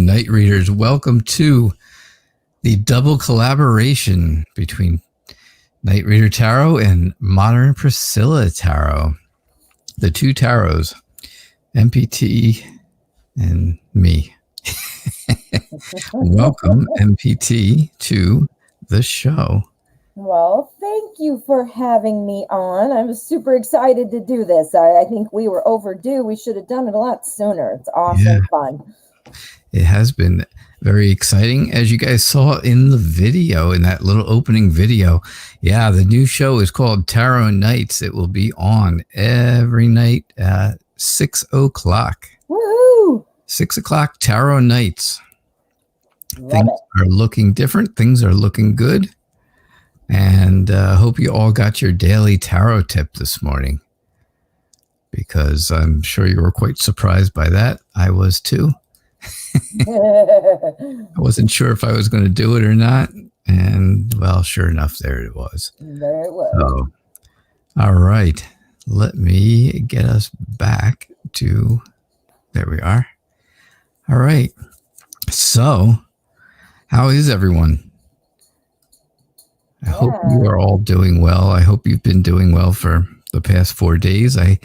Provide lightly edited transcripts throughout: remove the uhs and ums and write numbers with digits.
Night Readers. Welcome to the double collaboration between Night Reader Tarot and Modern Priscilla Tarot. The two tarots, MPT and me. Welcome, MPT, to the show. Well, thank you for having me on. I was super excited to do this. I think we were overdue. We should have done it a lot sooner. It's awesome fun. It has been very exciting. As you guys saw in the video, in that little opening video, yeah, the new show is called Tarot Nights. It will be on every night at 6 o'clock. Woohoo! 6 o'clock Tarot Nights. Love Things it. are looking different. Things are looking good. And hope you all got your daily tarot tip this morning, because I'm sure you were quite surprised by that. I was too. I wasn't sure if I was going to do it or not. And, well, sure enough, there it was. There it was. So, all right. Let me get us back to, there we are. All right. So, how is everyone? I hope you are all doing well. I hope you've been doing well for the past 4 days. I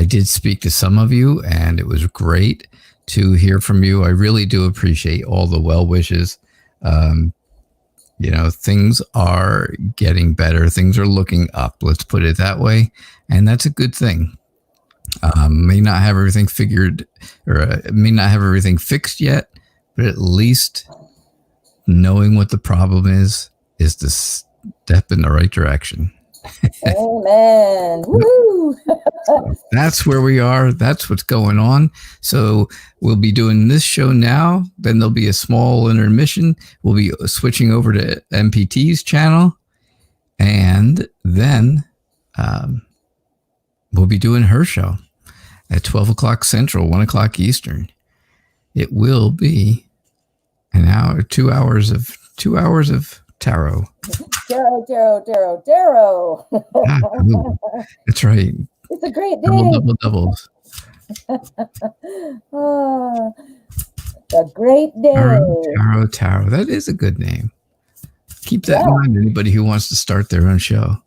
did speak to some of you, and it was great to hear from you. I really do appreciate all the well wishes. You know, things are getting better. Things are looking up. Let's put it that way. And that's a good thing. May not have everything figured, or may not have everything fixed yet, but at least knowing what the problem is the step in the right direction. Amen. Woo! So that's where we are. That's what's going on. So we'll be doing this show now. Then there'll be a small intermission. We'll be switching over to MPT's channel. And then we'll be doing her show at 12 o'clock Central, 1 o'clock Eastern. It will be an hour, 2 hours of tarot. Tarot. That's right. It's a great day. Doubles. Oh, a great day. Tarot. That is a good name. Keep that in mind, anybody who wants to start their own show.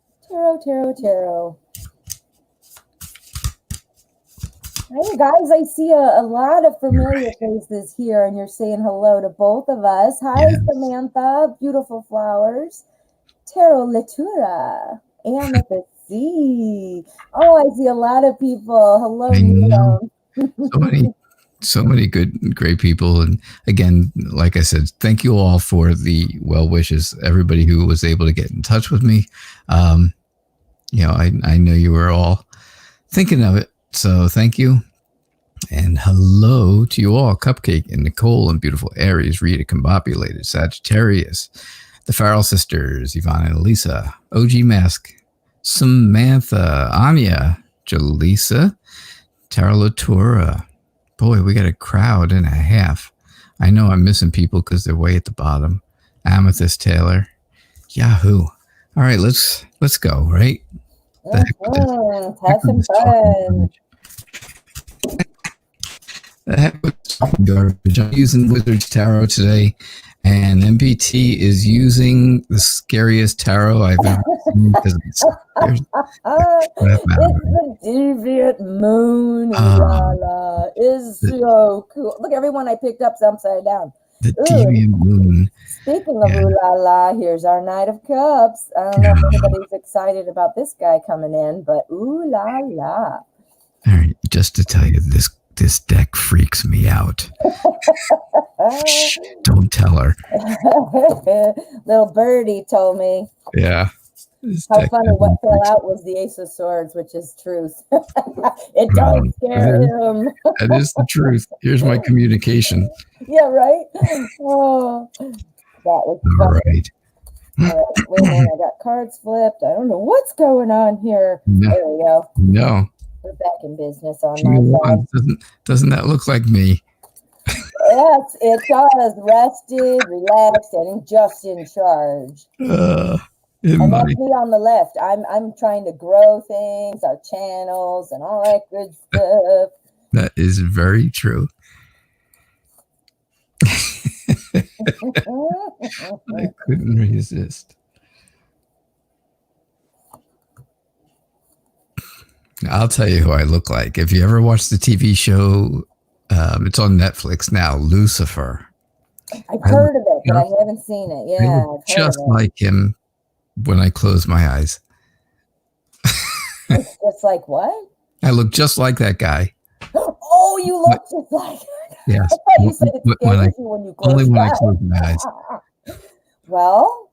Tarot. Hey guys, I see a lot of familiar faces here, and you're saying hello to both of us. Hi, Samantha. Beautiful flowers. Tarot Letura. Amethyst C. Oh, I see a lot of people. Hello, Neil. So many great people. And again, like I said, thank you all for the well wishes. Everybody who was able to get in touch with me. You know, I know you were all thinking of it. So thank you. And hello to you all. Cupcake and Nicole and beautiful Aries, Rita, Combobulated, Sagittarius, the Farrell sisters, Yvonne and Elisa, OG Mask, Samantha, Anya, Jaleesa, Tarlatura. Boy, we got a crowd and a half. I know I'm missing people because they're way at the bottom. Amethyst Taylor. Yahoo. All right, let's go, right? Have some fun. The heck with garbage. I'm using Wizard's Tarot today, and MPT is using the scariest tarot I've ever seen. It's the Deviant Moon. Is so cool. Look, everyone I picked up's upside down. The Deviant Moon. Speaking of ooh la la, here's our Knight of Cups. I don't know if anybody's excited about this guy coming in, but ooh la la. All right, just to tell you, this deck freaks me out. Shh, don't tell her. Little birdie told me. Yeah. How funny, what fell out was the Ace of Swords, which is truth. It does scare him. That is the truth. Here's my communication. Yeah, right? Oh, that was all right. All right. Wait a minute, I got cards flipped. I don't know what's going on here. No. There we go. No. We're back in business on my side. Doesn't that look like me? Yes, it does. Rested, relaxed, and just in charge. And that's me on the left. I'm trying to grow things, our channels, and all that good stuff. That is very true. I couldn't resist. I'll tell you who I look like. If you ever watched the TV show, it's on Netflix now, Lucifer. I've heard of it, but I haven't seen it. Yeah, just like him when I close my eyes. It's just like what? I look just like that guy. Oh, you look just like. Yes. I thought you said it scares you when you close only when I close my eyes. Well,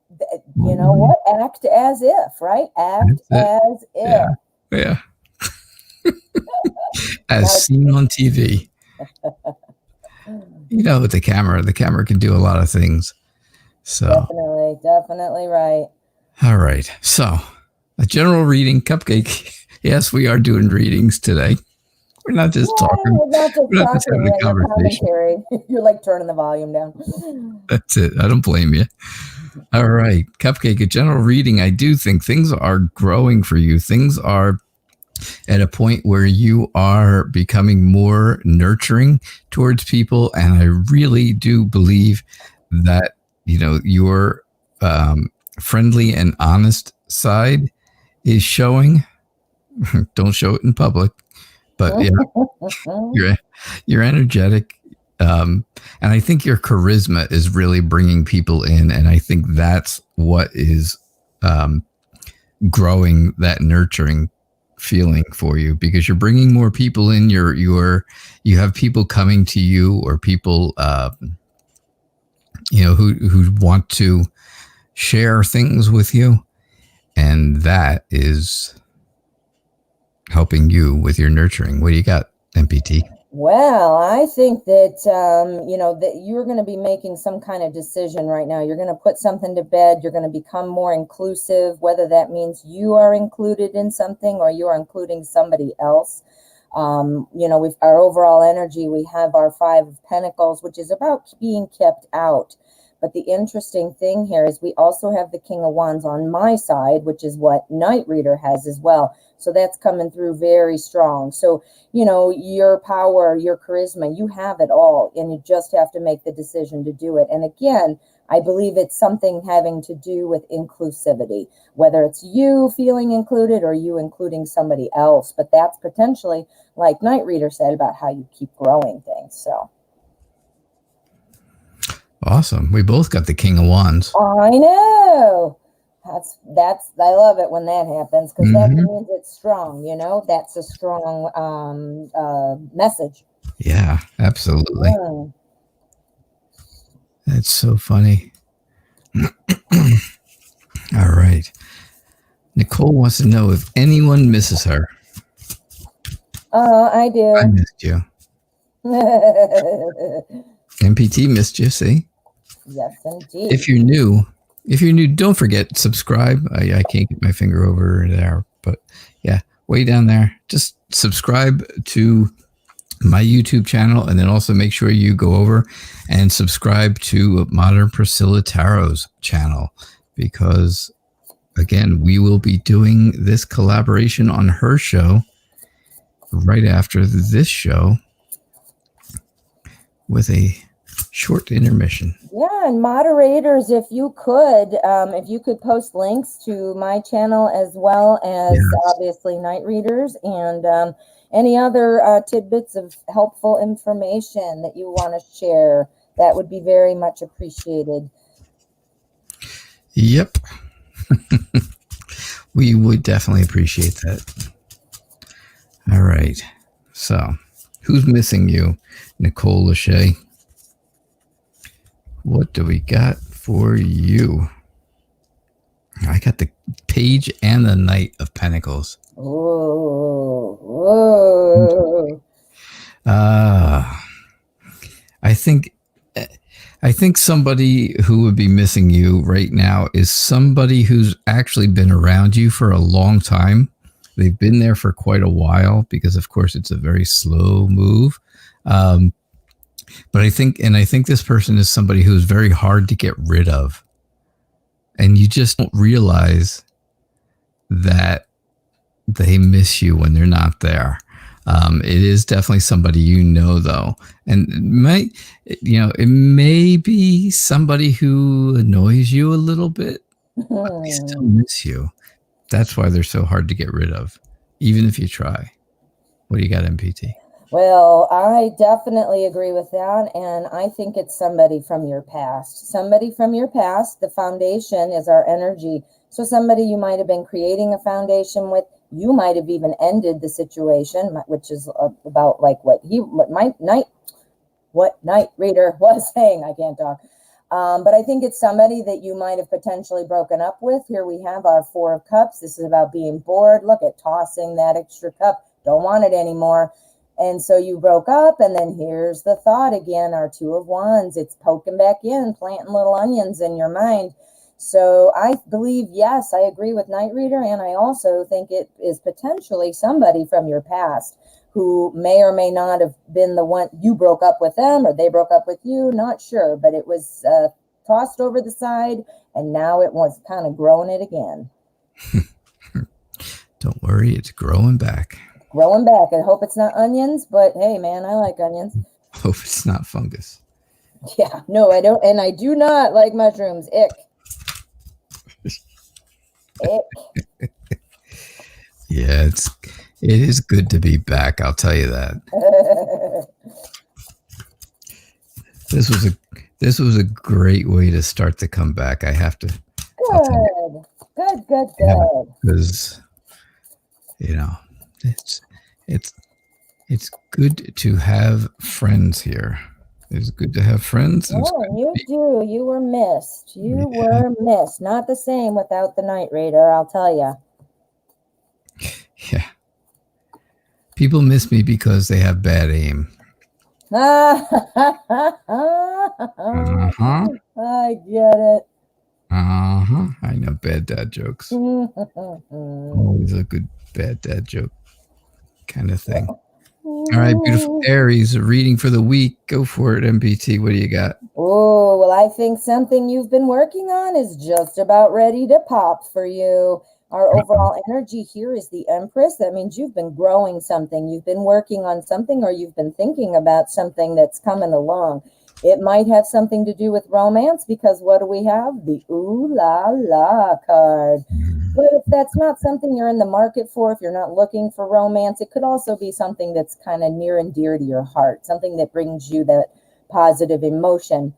you know what? Act as if, right? Act as if. Yeah. As seen on TV. You know, with the camera can do a lot of things. So definitely right. All right. So a general reading, Cupcake. Yes, we are doing readings today. We're not just talking. We're not just having a conversation. You're like turning the volume down. That's it. I don't blame you. All right. Cupcake, a general reading. I do think things are growing for you. Things are at a point where you are becoming more nurturing towards people. And I really do believe that, you know, your friendly and honest side is showing. Don't show it in public, but you're energetic. And I think your charisma is really bringing people in. And I think that's what is growing that nurturing feeling for you, because you're bringing more people in. You have people coming to you, or people, you know, who want to share things with you. And that is helping you with your nurturing. What do you got, MPT? Well, I think that, you know, that you're going to be making some kind of decision right now. You're going to put something to bed. You're going to become more inclusive, whether that means you are included in something or you are including somebody else. You know, with our overall energy, we have our 5 of Pentacles, which is about being kept out. But the interesting thing here is we also have the King of Wands on my side, which is what KnightReader has as well. So that's coming through very strong. So, you know, your power, your charisma, you have it all, and you just have to make the decision to do it. And again, I believe it's something having to do with inclusivity, whether it's you feeling included or you including somebody else. But that's potentially, like KnightReader said, about how you keep growing things. So. Awesome. We both got the King of Wands. I know. That's I love it when that happens, because that means it's strong, you know. That's a strong message. Yeah, absolutely. Mm. That's so funny. All right. Nicole wants to know if anyone misses her. I do. I missed you. MPT missed you, see? Yes, indeed. If you're new, don't forget, subscribe. I can't get my finger over there, but yeah, way down there. Just subscribe to my YouTube channel, and then also make sure you go over and subscribe to Modern Priscilla Tarot's channel, because again, we will be doing this collaboration on her show right after this show with a short intermission. Yeah, and moderators, if you could post links to my channel as well as obviously KnightReaders, and any other tidbits of helpful information that you want to share, that would be very much appreciated. Yep. We would definitely appreciate that. All right. So, who's missing you, Nicole Lachey? What do we got for you? I got the Page and the Knight of Pentacles. Whoa. I think somebody who would be missing you right now is somebody who's actually been around you for a long time. They've been there for quite a while, because of course it's a very slow move. But I think this person is somebody who's very hard to get rid of. And you just don't realize that they miss you when they're not there. It is definitely somebody you know, though, and it may be somebody who annoys you a little bit, but they still miss you. That's why they're so hard to get rid of, even if you try. What do you got, MPT? Well, I definitely agree with that, and I think it's somebody from your past. Somebody from your past. The foundation is our energy. So somebody you might have been creating a foundation with, you might have even ended the situation, which is about like what Night Reader was saying. I can't talk. But I think it's somebody that you might have potentially broken up with. Here we have our Four of Cups. This is about being bored. Look at tossing that extra cup. Don't want it anymore. And so you broke up, and then here's the thought again, our Two of Wands. It's poking back in, planting little onions in your mind. So I believe, yes, I agree with Night Reader, and I also think it is potentially somebody from your past who may or may not have been the one you broke up with them, or they broke up with you, not sure, but it was tossed over the side, and now it was kind of growing it again. Don't worry, it's growing back. Growing back. I hope it's not onions, but hey, man, I like onions. Hope it's not fungus. Yeah, no, I don't, and I do not like mushrooms. Ick. Ick. Yeah, it is good to be back. I'll tell you that. This was a great way to start the comeback. I have to. Good. Because it's good to have friends here. It's good to have friends. Oh, you do. You were missed. You were missed. Not the same without the Night Reader, I'll tell you. Yeah. People miss me because they have bad aim. I get it. I know bad dad jokes. Always a good bad dad joke kind of thing. All right, beautiful Aries, a reading for the week. Go for it, MPT. What do you got? Oh, well, I think something you've been working on is just about ready to pop for you. Our overall energy here is the Empress. That means you've been growing something. You've been working on something, or you've been thinking about something that's coming along. It might have something to do with romance, because what do we have? The Ooh La La card. But if that's not something you're in the market for, if you're not looking for romance, it could also be something that's kind of near and dear to your heart, something that brings you that positive emotion,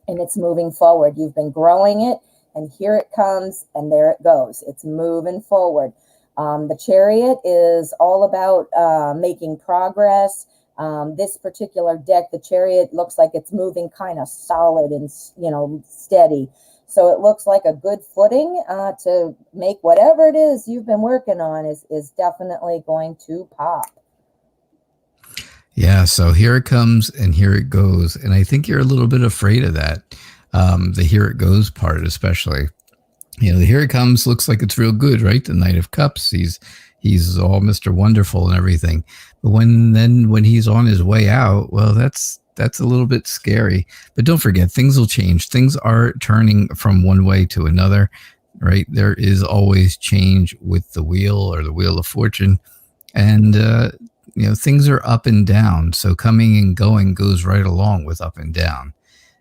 and it's moving forward. You've been growing it, and here it comes, and there it goes. It's moving forward. The Chariot is all about making progress. This particular deck, the Chariot, looks like it's moving kind of solid and steady. So it looks like a good footing to make whatever it is you've been working on is definitely going to pop. Yeah, so here it comes and here it goes. And I think you're a little bit afraid of that. The here it goes part, especially. The here it comes looks like it's real good, right? The Knight of Cups, he's all Mr. Wonderful and everything. But when he's on his way out, well, that's a little bit scary. But don't forget, things will change. Things are turning from one way to another, right? There is always change with the wheel, or the wheel of fortune. And things are up and down. So coming and going goes right along with up and down.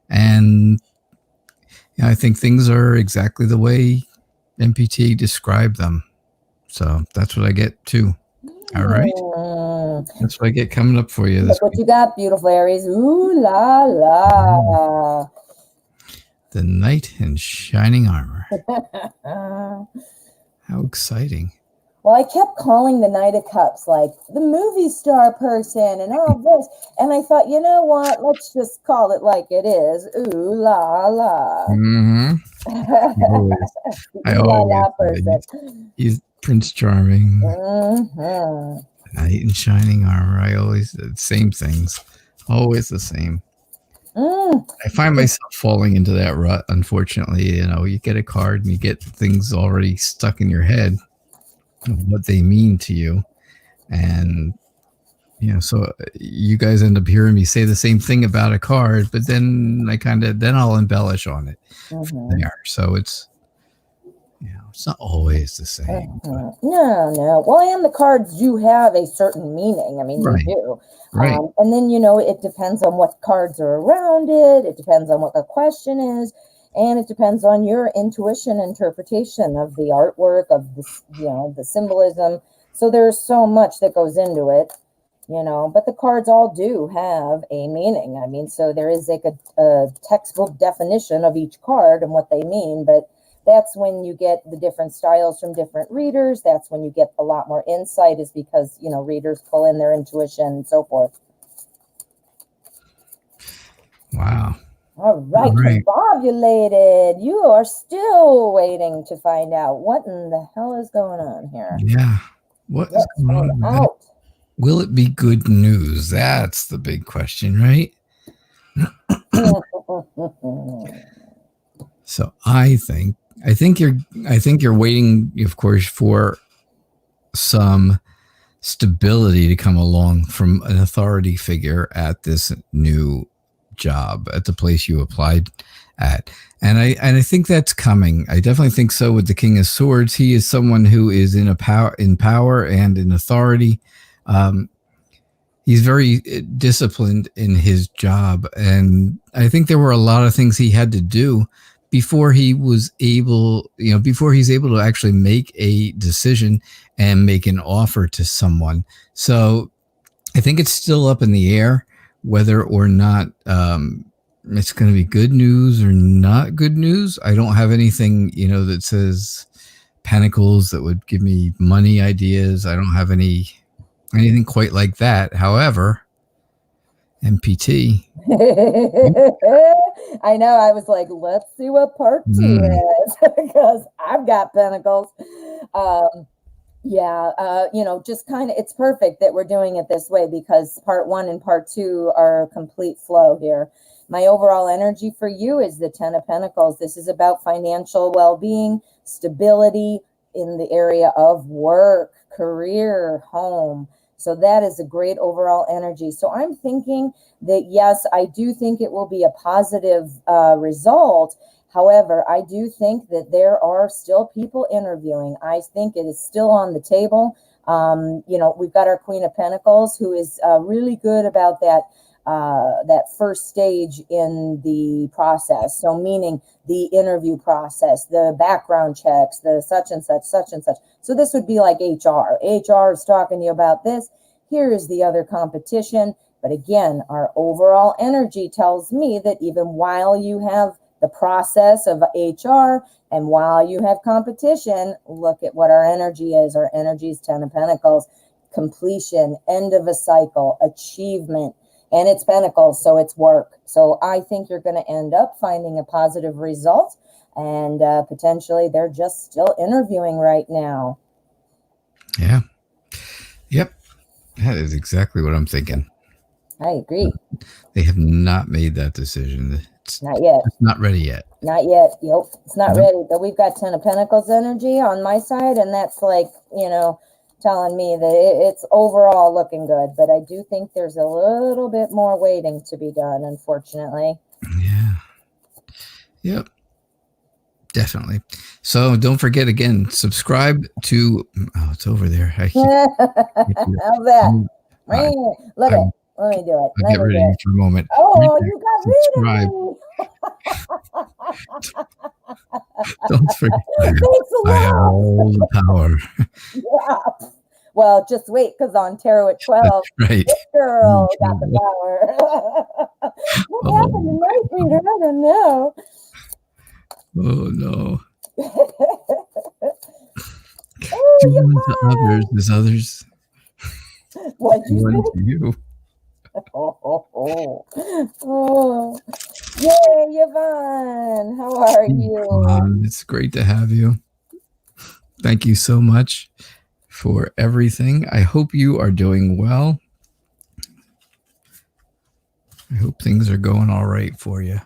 And I think things are exactly the way MPT described them. So that's what I get too. All right. That's what I get coming up for you. Look what you got, beautiful Aries. Ooh la la. The Knight in Shining Armor. How exciting. Well, I kept calling the Knight of Cups like the movie star person and all this. And I thought, you know what? Let's just call it like it is. Ooh la la. I always he's Prince Charming. Knight in Shining Armor. I always the same things. Always the same. I find myself falling into that rut, unfortunately. You get a card and you get things already stuck in your head of what they mean to you. And so you guys end up hearing me say the same thing about a card, but then I'll embellish on it from there. So It's not always the same. No. Well, and the cards do have a certain meaning. I mean, they do. Right. And then, it depends on what cards are around it. It depends on what the question is. And it depends on your intuition interpretation of the artwork, of the symbolism. So there's so much that goes into it, but the cards all do have a meaning. I mean, so there is like a textbook definition of each card and what they mean, but that's when you get the different styles from different readers. That's when you get a lot more insight, is because, readers pull in their intuition and so forth. Wow. All right. Combobulated. You are still waiting to find out what in the hell is going on here. Yeah. What is going on? Will it be good news? That's the big question, right? So I think you're waiting, of course, for some stability to come along from an authority figure at this new job, at the place you applied at. And I think that's coming. I definitely think so with the King of Swords. He is someone who is in power and in authority. He's very disciplined in his job. And I think there were a lot of things he had to do before he was able, before he's able to actually make a decision and make an offer to someone. So I think it's still up in the air whether or not it's going to be good news or not good news. I don't have anything, that says pentacles that would give me money ideas. I don't have anything quite like that. However, MPT. I know. I was like, let's see what part 2 is, because I've got pentacles. Just kind of, it's perfect that we're doing it this way, because part 1 and part 2 are a complete flow here. My overall energy for you is the 10 of Pentacles. This is about financial well-being, stability in the area of work, career, home. So that is a great overall energy. So I'm thinking that, yes, I do think it will be a positive result. However, I do think that there are still people interviewing. I think it is still on the table. We've got our Queen of Pentacles, who is really good about that first stage in the process. So meaning the interview process, the background checks, the such and such, such and such. So this would be like HR. HR is talking to you about this. Here is the other competition. But again, our overall energy tells me that even while you have the process of HR and while you have competition, look at what our energy is. Our energy is 10 of Pentacles, completion, end of a cycle, achievement. And it's Pentacles, so it's work. So I think you're going to end up finding a positive result, and potentially they're just still interviewing right now. Yeah. Yep. That is exactly what I'm thinking. I agree. They have not made that decision. Not yet. It's not ready yet. Not yet. Yep. It's not ready. But we've got 10 of Pentacles energy on my side, and that's like, telling me that it's overall looking good. But I do think there's a little bit more waiting to be done, unfortunately. Yeah. Yep. Definitely. So don't forget, again, subscribe to, it's over there. How's that? Look it. Let me do it. I'll get rid of you for a moment. Oh, you got subscribe. Don't forget. I have all the power. Yeah. Well, just wait, because on Tarot at 12, right. This girl got the power. What happened to KnightReader? I don't know. Oh, no. Others. There's others. What'd you say? You. Yay, Yvonne. How are you? It's great to have you. Thank you so much for everything. I hope you are doing well. I hope things are going all right for you.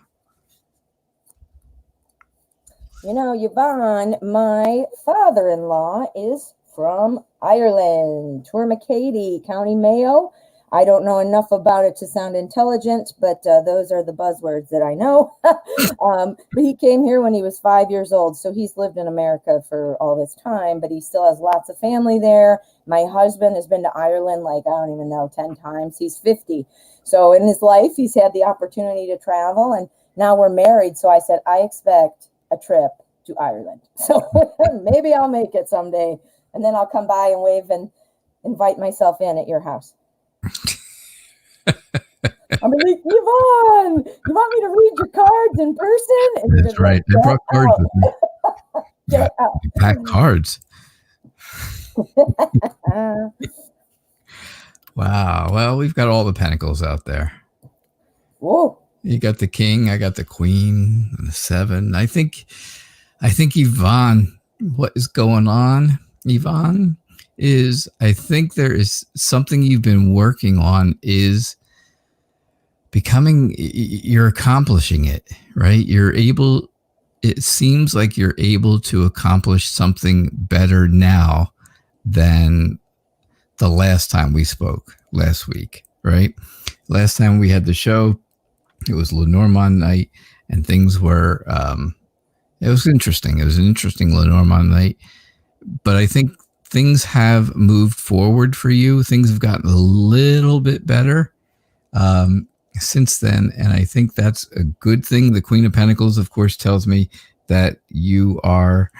Yvonne, my father-in-law is from Ireland, Tourmakeady, County Mayo. I don't know enough about it to sound intelligent, but those are the buzzwords that I know. But he came here when he was 5 years old, so he's lived in America for all this time, but he still has lots of family there. My husband has been to Ireland, like, I don't even know, 10 times. He's 50. So in his life, he's had the opportunity to travel, and now we're married. So I said, I expect a trip to Ireland. So maybe I'll make it someday, and then I'll come by and wave and invite myself in at your house. I'm like, Yvonne, you want me to read your cards in person? And that's right. I brought cards with me. Get out. You pack cards. Wow. Well, we've got all the pentacles out there. Whoa. You got the king, I got the queen, and the 7. I think Yvonne, what is going on, Yvonne, is I think there is something you've been working on is becoming, you're accomplishing it, right? It seems like you're able to accomplish something better now than the last time we spoke last week, right? Last time we had the show, it was Lenormand night, and things were, it was interesting. It was an interesting Lenormand night, but I think things have moved forward for you. Things have gotten a little bit better since then, and I think that's a good thing. The Queen of Pentacles, of course, tells me that you are,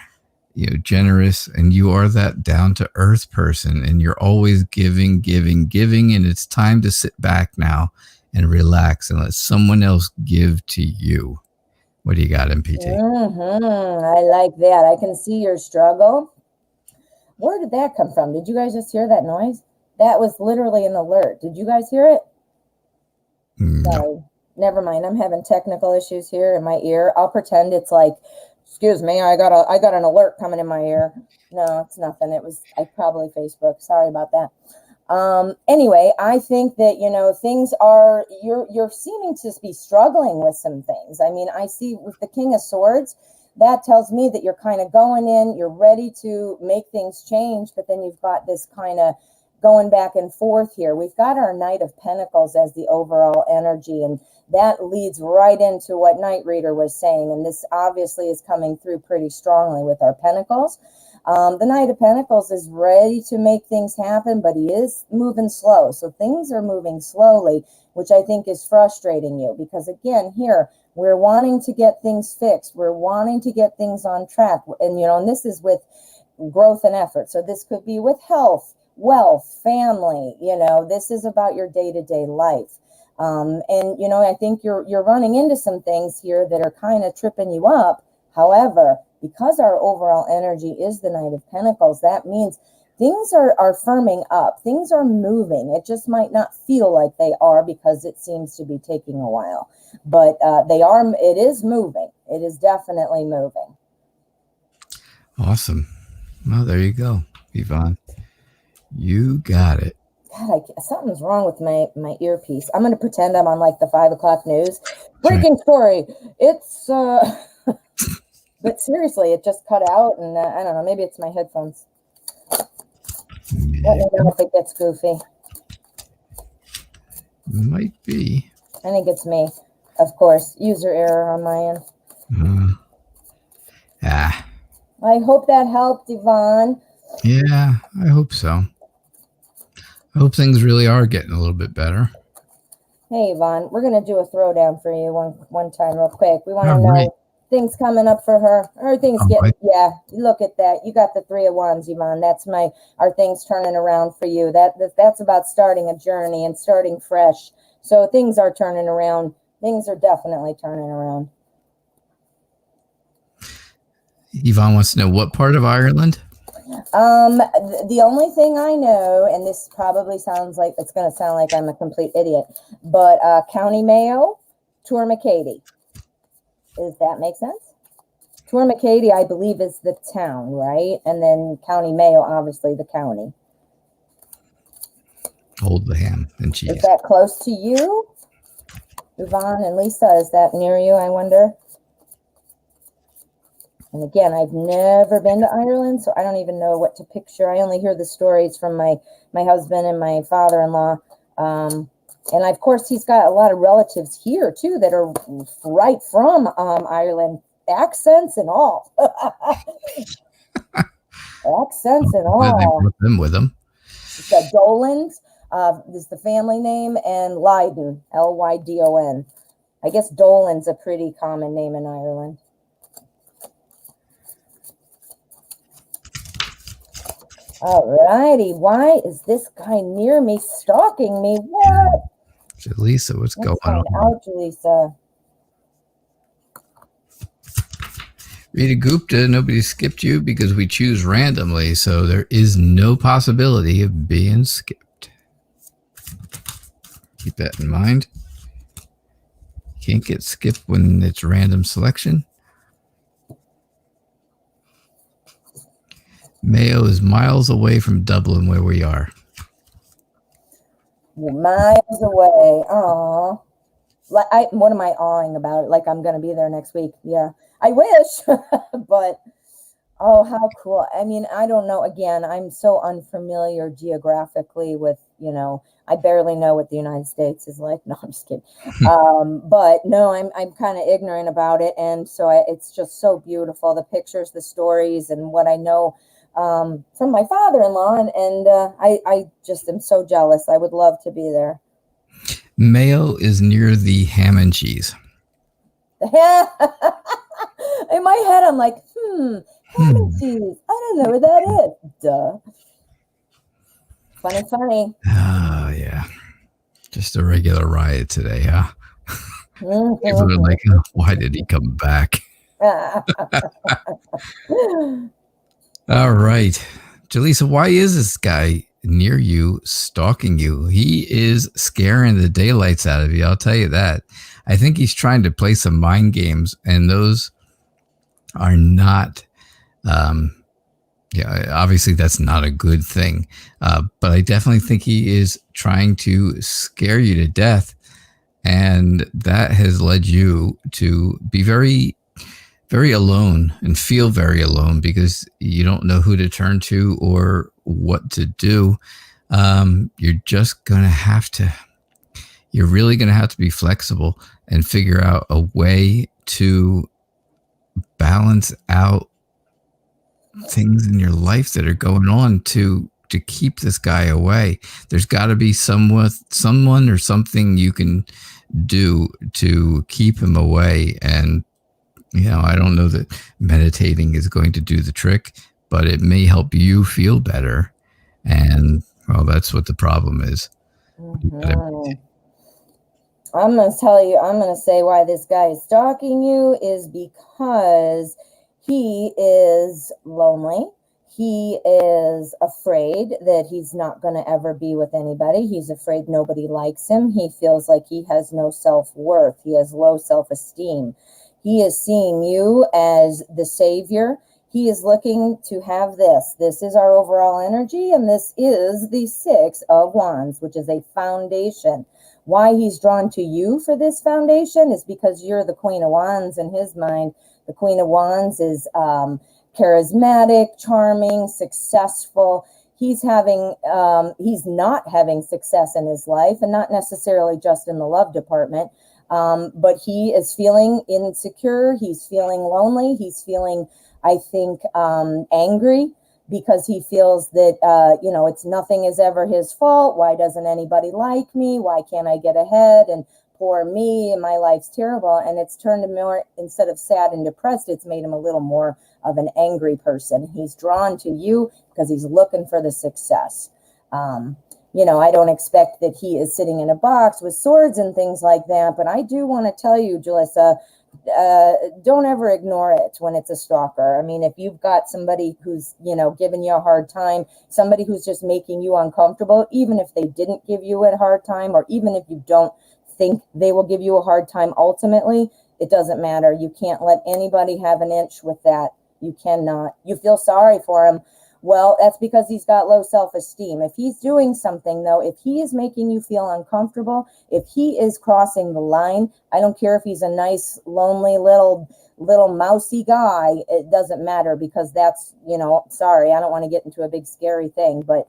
generous, and you are that down to earth person, and you're always giving, and it's time to sit back now and relax and let someone else give to you. What do you got, MPT? I like that. I can see your struggle. Where did that come from? Did you guys just hear that noise? That was literally an alert. Did you guys hear it? No. Sorry. Never mind. I'm having technical issues here in my ear. I'll pretend it's like, excuse me, I got an alert coming in my ear. No, it's nothing. It was probably Facebook. Sorry about that. Anyway, I think that, things are, you're seeming to be struggling with some things. I mean, I see with the King of Swords, that tells me that you're kind of going in, you're ready to make things change, but then you've got this kind of going back and forth here. We've got our Knight of Pentacles as the overall energy, and that leads right into what KnightReader was saying, and this obviously is coming through pretty strongly with our Pentacles. The Knight of Pentacles is ready to make things happen, but he is moving slow. So things are moving slowly, which I think is frustrating you, because again, here, we're wanting to get things fixed. We're wanting to get things on track. And, and this is with growth and effort. So this could be with health, wealth, family. This is about your day-to-day life. And, I think you're running into some things here that are kind of tripping you up. However, because our overall energy is the Knight of Pentacles, that means things are firming up. Things are moving. It just might not feel like they are because it seems to be taking a while. But they are. It is moving. It is definitely moving. Awesome. Well, there you go, Yvonne. You got it. God, something's wrong with my earpiece. I'm going to pretend I'm on like the 5 o'clock news. Breaking story. It's... But seriously, it just cut out, and I don't know. Maybe it's my headphones. Let me know if it gets goofy. Might be. I think it's me. Of course, user error on my end. I hope that helped, Yvonne. Yeah, I hope so. I hope things really are getting a little bit better. Hey, Yvonne, we're going to do a throwdown for you one time real quick. We want to know things coming up for her. Her things yeah, look at that. You got the 3 of Wands, Yvonne. That's our things turning around for you. That's about starting a journey and starting fresh. So things are turning around. Things are definitely turning around. Yvonne wants to know what part of Ireland? The only thing I know, and this probably sounds like it's going to sound like I'm a complete idiot, but County Mayo, Tourmakeady. Does that make sense? Tourmakeady, I believe, is the town, right? And then County Mayo, obviously, the county. Hold the ham and cheese. Is that close to you, Yvonne and Lisa? Is that near you, I wonder? And again, I've never been to Ireland, so I don't even know what to picture. I only hear the stories from my husband and my father-in-law. And of course, he's got a lot of relatives here too that are right from Ireland, accents and all. Accents and all. They brought them with them. The Dolans is the family name, and Lydon, Lydon. I guess Dolan's a pretty common name in Ireland. Alrighty, why is this guy near me stalking me? What? Jaleesa, what's going on? Out, Jaleesa. Rita Gupta, nobody skipped you because we choose randomly, so there is no possibility of being skipped. Keep that in mind. Can't get skipped when it's random selection. Mayo is miles away from Dublin, where we are. Miles away. Aw. What am I awing about? Like I'm going to be there next week. Yeah, I wish, but oh, how cool. I mean, I don't know. Again, I'm so unfamiliar geographically with, you know, I barely know what the United States is like. No, I'm just kidding. But no, I'm kind of ignorant about it. And so it's just so beautiful. The pictures, the stories, and what I know from my father-in-law. And I just am so jealous. I would love to be there. Mayo is near the ham and cheese. In my head, I'm like, ham and cheese. I don't know where that is. Duh. Funny. Oh, yeah. Just a regular riot today, huh? People are like, oh, why did he come back? All right. Jaleesa, why is this guy near you, stalking you? He is scaring the daylights out of you, I'll tell you that. I think he's trying to play some mind games, and those are not, obviously that's not a good thing. But I definitely think he is trying to scare you to death, and that has led you to be very, very alone and feel very alone because you don't know who to turn to or what to do. You're just going to have to, you're really going to have to be flexible and figure out a way to balance out things in your life that are going on to keep this guy away. There's got to be someone or something you can do to keep him away. And, you know, I don't know that meditating is going to do the trick, but it may help you feel better. And, well, that's what the problem is. I'm going to tell you, I'm going to say why this guy is stalking you is because he is lonely. He is afraid that he's not going to ever be with anybody. He's afraid nobody likes him. He feels like he has no self-worth. He has low self-esteem. He is seeing you as the savior. He is looking to have this. This is our overall energy, and this is the Six of Wands, which is a foundation. Why he's drawn to you for this foundation is because you're the Queen of Wands in his mind. The Queen of Wands is charismatic, charming, successful. He's not having success in his life, and not necessarily just in the love department. But he is feeling insecure. He's feeling lonely. He's feeling, I think, angry because he feels that, it's nothing is ever his fault. Why doesn't anybody like me? Why can't I get ahead? And poor me, and my life's terrible. And it's turned him more, instead of sad and depressed, it's made him a little more of an angry person. He's drawn to you because he's looking for the success. I don't expect that he is sitting in a box with swords and things like that, but I do want to tell you, Jaleesa, don't ever ignore it when it's a stalker. I mean, if you've got somebody who's, giving you a hard time, somebody who's just making you uncomfortable, even if they didn't give you a hard time, or even if you don't think they will give you a hard time, ultimately, it doesn't matter. You can't let anybody have an inch with that. You cannot. You feel sorry for him. Well, that's because he's got low self-esteem. If he's doing something, though, if he is making you feel uncomfortable, if he is crossing the line, I don't care if he's a nice, lonely, little mousy guy, it doesn't matter, because that's, sorry, I don't want to get into a big scary thing, but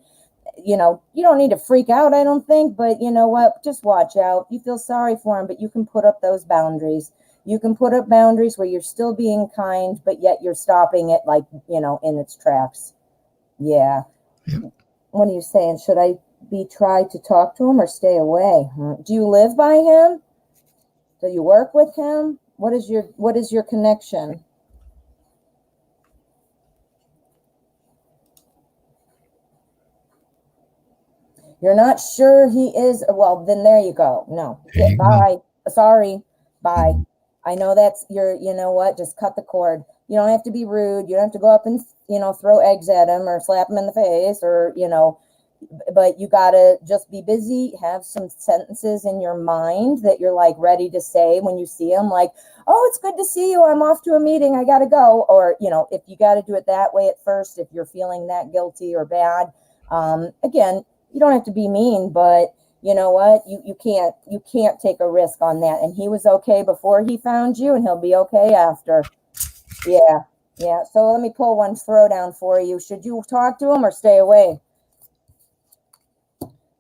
you don't need to freak out, I don't think, but you know what? Just watch out. You feel sorry for him, but you can put up those boundaries. You can put up boundaries where you're still being kind, but yet you're stopping it, like, in its tracks. Yeah. Yep. What are you saying? Should I try to talk to him or stay away? Do you live by him? Do you work with him? What is your connection? You're not sure he is. Well, then there you go. No. Bye. Go. Sorry. Bye. Mm-hmm. I know that's you know what? Just cut the cord. You don't have to be rude. You don't have to go up and, throw eggs at him or slap him in the face or, but you got to just be busy. Have some sentences in your mind that you're like ready to say when you see him, like, oh, it's good to see you. I'm off to a meeting. I got to go. Or, if you got to do it that way at first, if you're feeling that guilty or bad, again, you don't have to be mean, but you know what? You can't take a risk on that. And he was okay before he found you, and he'll be okay after. Yeah. Yeah. So let me pull one throwdown for you. Should you talk to him or stay away?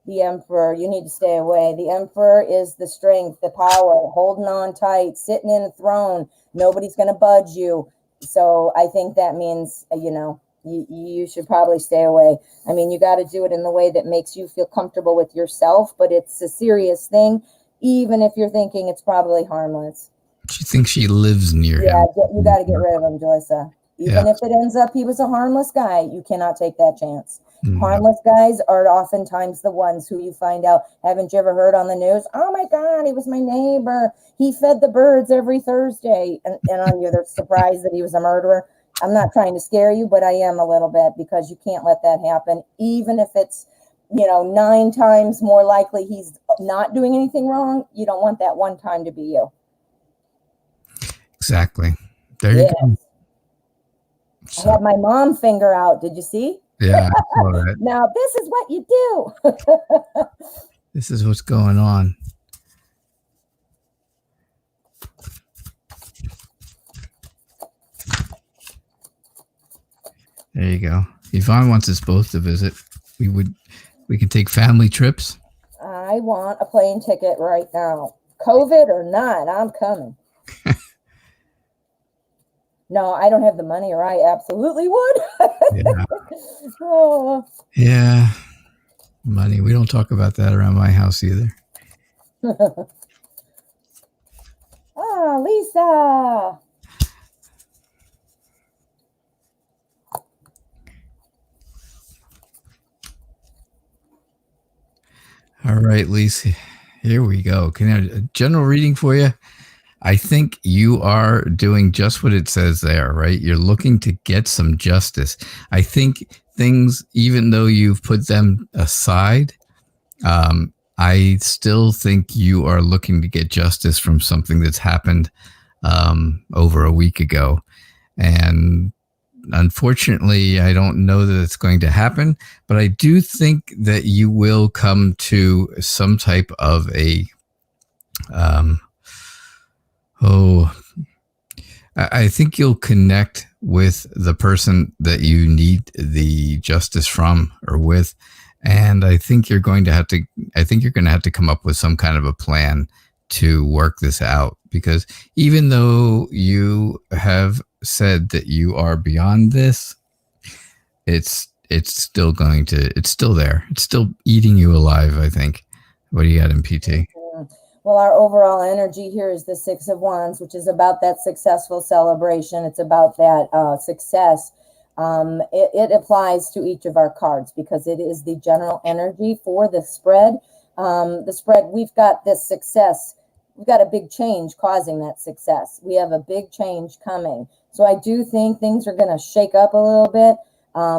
The Emperor. You need to stay away. The Emperor is the strength, the power, holding on tight, sitting in a throne. Nobody's going to budge you. So I think that means, you should probably stay away. I mean, you got to do it in the way that makes you feel comfortable with yourself, but it's a serious thing, even if you're thinking it's probably harmless. She thinks she lives near him. Yeah, you got to get rid of him, Joyce. Even if it ends up he was a harmless guy, you cannot take that chance. Mm-hmm. Harmless guys are oftentimes the ones who you find out. Haven't you ever heard on the news? Oh my God, he was my neighbor. He fed the birds every Thursday. And on you, they're surprised that he was a murderer. I'm not trying to scare you, but I am a little bit, because you can't let that happen. Even if it's, 9 times more likely he's not doing anything wrong, you don't want that one time to be you. Exactly. There you go. So. I had my mom finger out. Did you see? Yeah. All right. Now, this is what you do. This is what's going on. There you go. Yvonne wants us both to visit. We can take family trips. I want a plane ticket right now. COVID or not, I'm coming. No, I don't have the money, or I absolutely would. Yeah. Oh. Yeah. Money. We don't talk about that around my house either. Ah, Lisa. All right, Lisa. Here we go. Can I have a general reading for you? I think you are doing just what it says there, right? You're looking to get some justice. I think things, even though you've put them aside, I still think you are looking to get justice from something that's happened over a week ago. And unfortunately, I don't know that it's going to happen, but I do think that you will come to some type of a I think you'll connect with the person that you need the justice from or with. And I think you're going to have to come up with some kind of a plan to work this out, because even though you have said that you are beyond this, it's still there. It's still eating you alive, I think. What do you got in PT? Well, our overall energy here is the 6 of Wands, which is about that successful celebration. It's about that success. It applies to each of our cards because it is the general energy for the spread. We've got this success. We've got a big change causing that success. We have a big change coming. So I do think things are going to shake up a little bit.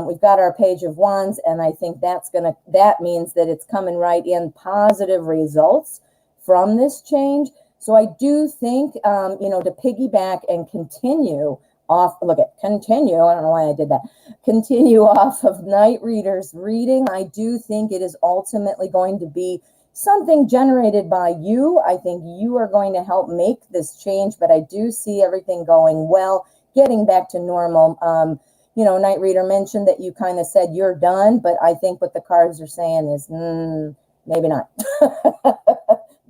We've got our Page of Wands, and I think that means that it's coming right in positive results from this change. So I do think, to piggyback and continue off, continue, I don't know why I did that, continue off of Night Reader's reading. I do think it is ultimately going to be something generated by you. I think you are going to help make this change, but I do see everything going well, getting back to normal. you know, Night Reader mentioned that you kind of said you're done, but I think what the cards are saying is maybe not.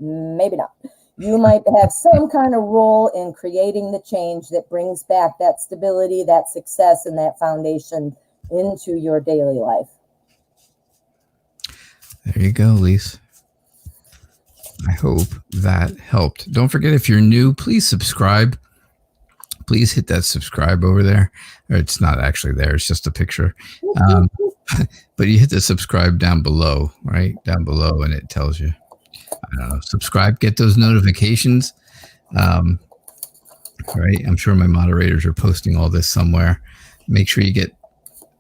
Maybe not. You might have some kind of role in creating the change that brings back that stability, that success, and that foundation into your daily life. There you go, Lise. I hope that helped. Don't forget, if you're new, please subscribe. Please hit that subscribe over there. Or it's not actually there. It's just a picture. But you hit the subscribe down below, right? Down below, and it tells you. I don't know. Subscribe. Get those notifications. Right. I'm sure my moderators are posting all this somewhere. Make sure that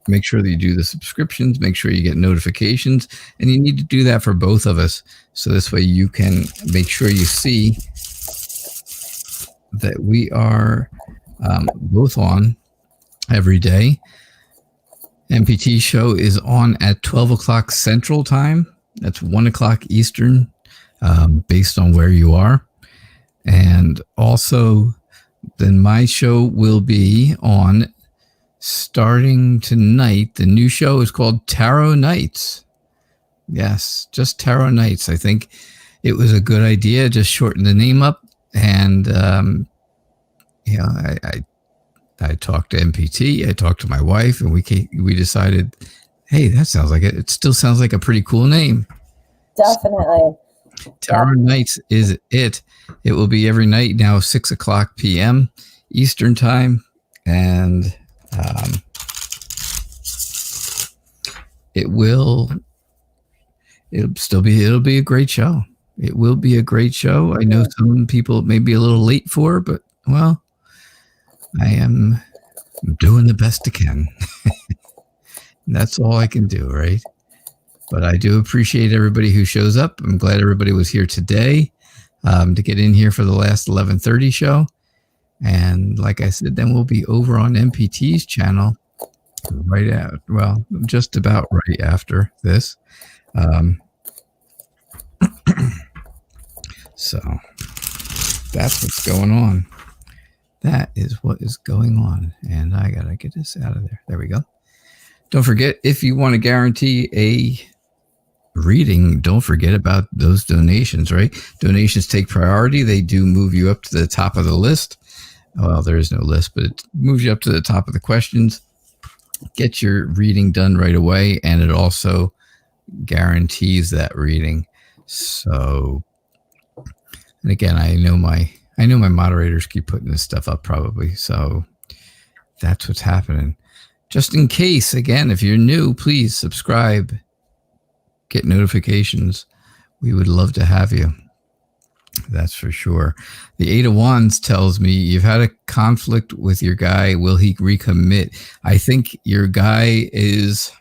you do the subscriptions. Make sure you get notifications. And you need to do that for both of us. So this way you can make sure you see that we are both on every day. MPT show is on at 12 o'clock Central Time. That's 1 o'clock Eastern, based on where you are. And also, then my show will be on starting tonight. The new show is called Tarot Nights. Yes, just Tarot Nights. I think it was a good idea. Just shorten the name up. And, I talked to MPT. I talked to my wife, and we decided, hey, that sounds like it still sounds like a pretty cool name. Definitely. So, Tarot Nights is it. It will be every night now, 6 o'clock p.m. Eastern Time. And it'll be a great show. It will be a great show. I know some people may be a little late for, but well, I am doing the best I can. That's all I can do, right? But I do appreciate everybody who shows up. I'm glad everybody was here today to get in here for the last 11:30 show. And like I said, then we'll be over on MPT's channel right out. Well, just about right after this. So that's what's going on. That is what is going on. And I got to get this out of there. There we go. Don't forget, if you want to guarantee a reading, don't forget about those donations, right? Donations take priority. They do move you up to the top of the list. Well, there is no list, but it moves you up to the top of the questions. Get your reading done right away. And it also guarantees that reading. So, and again, I know my moderators keep putting this stuff up probably. So that's what's happening. Just in case, again, if you're new, please subscribe, get notifications. We would love to have you. That's for sure. The Eight of Wands tells me you've had a conflict with your guy. Will he recommit? I think your guy is,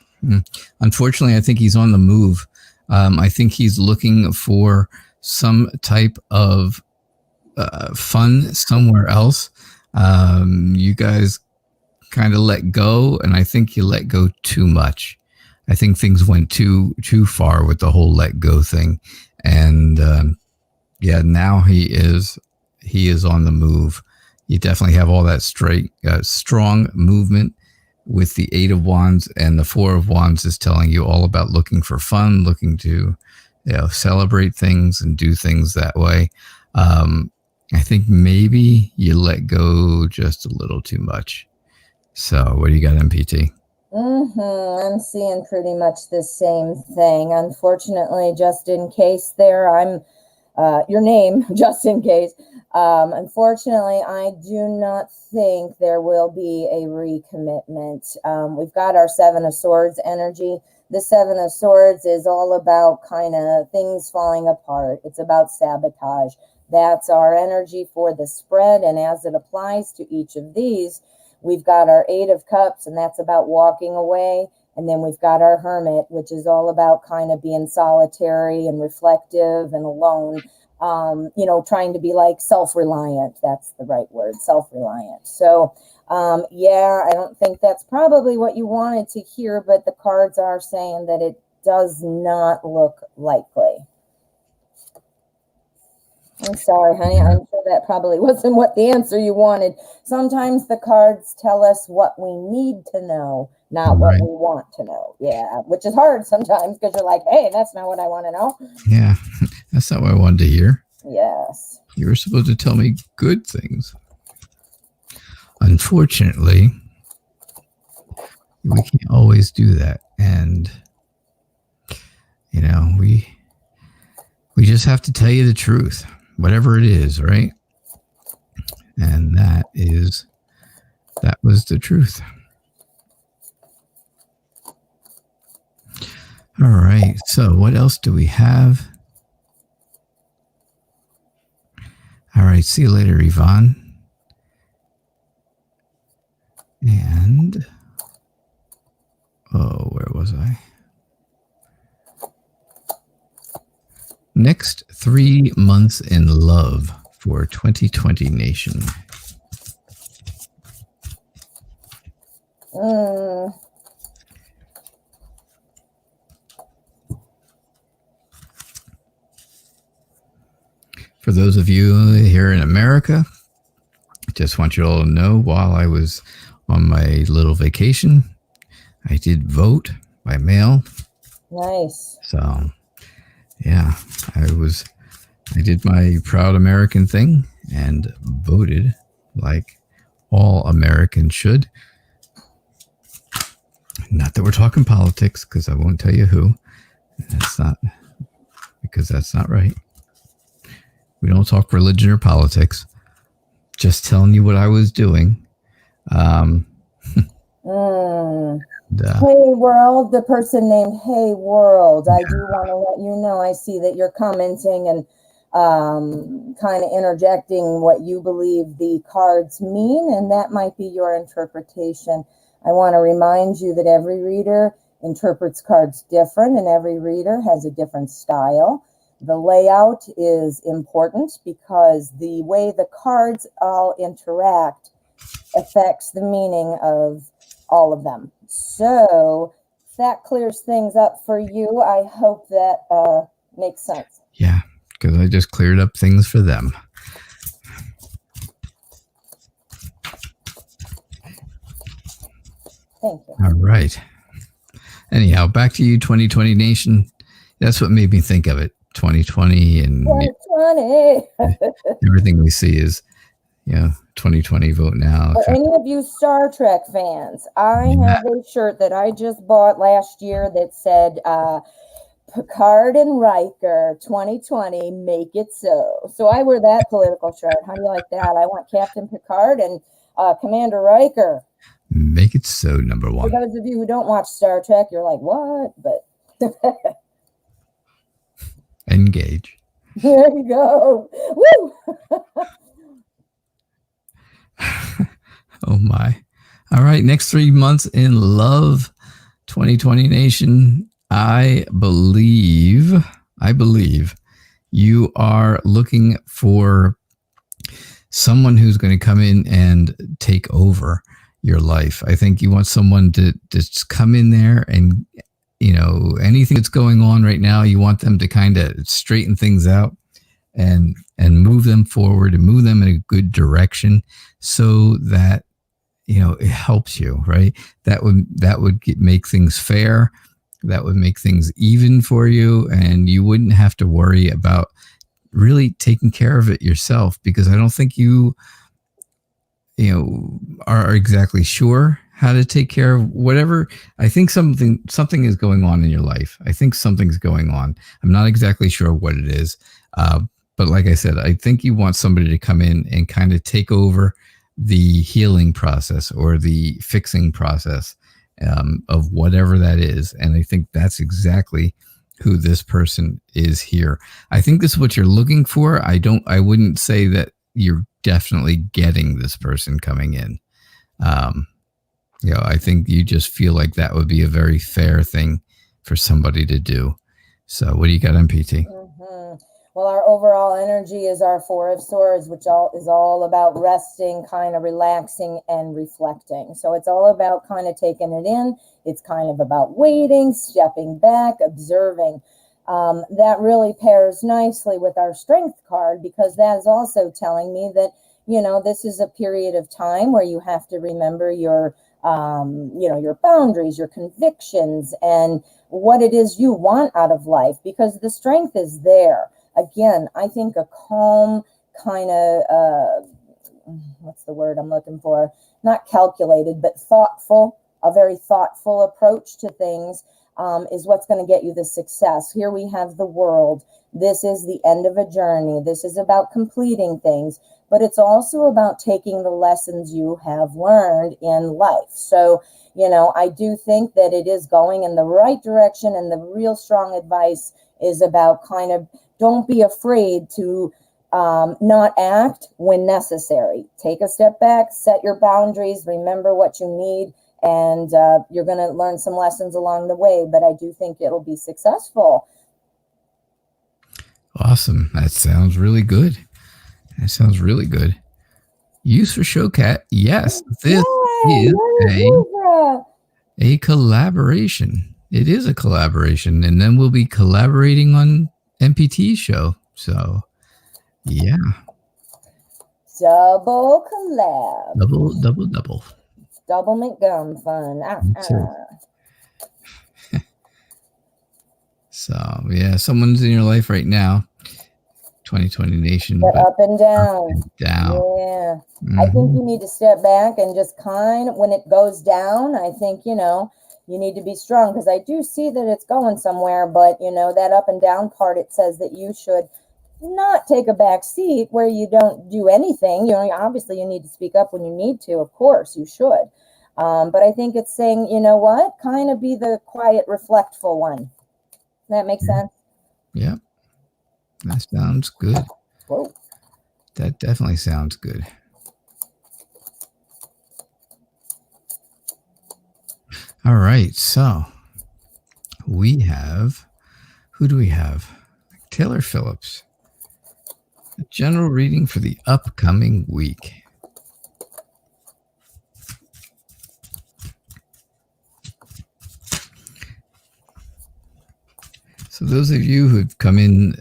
unfortunately, I think he's on the move. I think he's looking for some type of fun somewhere else. You guys kind of let go, and I think you let go too much. I think things went too far with the whole let go thing, and now he is on the move. You definitely have all that strong movement with the Eight of Wands, and the Four of Wands is telling you all about looking for fun, looking to celebrate things and do things that way. I think maybe you let go just a little too much. So what do you got, MPT? I'm seeing pretty much the same thing. Unfortunately, just in case there, I'm your name, just in case. Unfortunately, I do not think there will be a recommitment. We've got our Seven of Swords energy. The Seven of Swords is all about kind of things falling apart. It's about sabotage. That's our energy for the spread. And as it applies to each of these, we've got our Eight of Cups, and that's about walking away. And then we've got our Hermit, which is all about kind of being solitary and reflective and alone, trying to be like self-reliant. That's the right word, self-reliant. So, I don't think that's probably what you wanted to hear, but the cards are saying that it does not look likely. I'm sorry, honey. I'm sure that probably wasn't what the answer you wanted. Sometimes the cards tell us what we need to know, not what we want to know. Yeah, which is hard sometimes because you're like, hey, that's not what I want to know. Yeah, that's not what I wanted to hear. Yes. You were supposed to tell me good things. Unfortunately, we can't always do that. And, you know, we just have to tell you the truth, whatever it is, right? And that was the truth. All right. So what else do we have? All right. See you later, Yvonne. And, oh, where was I? Next 3 months in love for 2020 Nation. For those of you here in America, just want you all to know, while I was on my little vacation, I did vote by mail. Nice. So, yeah, I did my proud American thing and voted like all Americans should. Not that we're talking politics, because I won't tell you who. That's not, because that's not right. We don't talk religion or politics. Just telling you what I was doing. Hey World, the person named Hey World, I do want to let you know, I see that you're commenting and kind of interjecting what you believe the cards mean, and that might be your interpretation. I want to remind you that every reader interprets cards different, and every reader has a different style. The layout is important because the way the cards all interact affects the meaning of all of them. So if that clears things up for you, I hope that makes sense. Yeah, because I just cleared up things for them. Thank you. All right. Anyhow, back to you, 2020 Nation. That's what made me think of it. 2020 and 2020. Everything we see is, 2020 vote now. For any of you Star Trek fans, I have a shirt that I just bought last year that said Picard and Riker 2020, make it so. So I wear that political shirt. How do you like that? I want Captain Picard and Commander Riker. Make it so, number one. For those of you who don't watch Star Trek, you're like, what? But engage. There you go. Woo! Oh my. All right. Next 3 months in love, 2020 Nation. I believe you are looking for someone who's going to come in and take over your life. I think you want someone to just come in there and, anything that's going on right now, you want them to kind of straighten things out and move them forward and move them in a good direction so that, it helps you, right? That would make things fair. That would make things even for you. And you wouldn't have to worry about really taking care of it yourself, because I don't think you are exactly sure how to take care of whatever. I think something is going on in your life. I think something's going on. I'm not exactly sure what it is. But like I said, I think you want somebody to come in and kind of take over the healing process or the fixing process of whatever that is. And I think that's exactly who this person is here. I think this is what you're looking for. I wouldn't say that you're definitely getting this person coming in. I think you just feel like that would be a very fair thing for somebody to do. So what do you got, MPT? Well, our overall energy is our Four of Swords, which is all about resting, kind of relaxing and reflecting. So it's all about kind of taking it in. It's kind of about waiting, stepping back, observing. that really pairs nicely with our strength card, because that is also telling me that, you know, this is a period of time where you have to remember your, you know, your boundaries, your convictions, and what it is you want out of life, because the strength is there. Again, I think a calm kind of, what's the word I'm looking for? Not calculated, but thoughtful, a very thoughtful approach to things is what's going to get you the success. Here we have the world. This is the end of a journey. This is about completing things, but it's also about taking the lessons you have learned in life. So, you know, I do think that it is going in the right direction, and the real strong advice is about kind of, don't be afraid to not act when necessary. Take a step back, set your boundaries, remember what you need, and you're going to learn some lessons along the way, but I do think it'll be successful. Awesome. That sounds really good. That sounds really good. Use for Showcat. Yes, this is a collaboration. It is a collaboration, and then we'll be collaborating on MPT show. So, yeah. Double collab. Double. Double McGum fun. So, yeah, someone's in your life right now. 2020 Nation. But up and down. Yeah. I think you need to step back and just kind of, when it goes down, I think, you know, you need to be strong, because I do see that it's going somewhere, but, you know, that up and down part, it says that you should not take a back seat where you don't do anything. You know, obviously you need to speak up when you need to, of course you should. But I think it's saying, you know what, kind of be the quiet, reflectful one. That makes sense? Yeah. That sounds good. Whoa. That definitely sounds good. All right. So we have, who do we have? Taylor Phillips. A general reading for the upcoming week. So those of you who've come in,